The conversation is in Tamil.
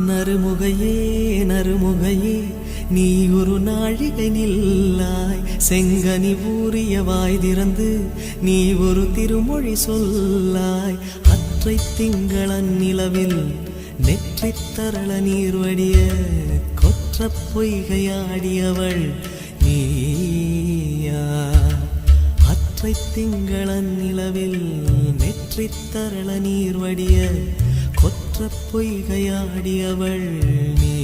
நறுமுகையே நறுமுகையே நீ ஒரு நாழிகை நில்லாய் செங்கனி ஊறிய வாய் திறந்து நீ ஒரு திருமொழி சொல்லாய் அற்றை திங்களன் நிலவில் நெற்றித் தரள நீர் வடிய கொற்ற பொய்கையாடியவள் நீயா அற்றை திங்களன் நிலவில் நெற்றித் தரள நீர் வடிய கொற்ற பொய்கையாடியவள் நீ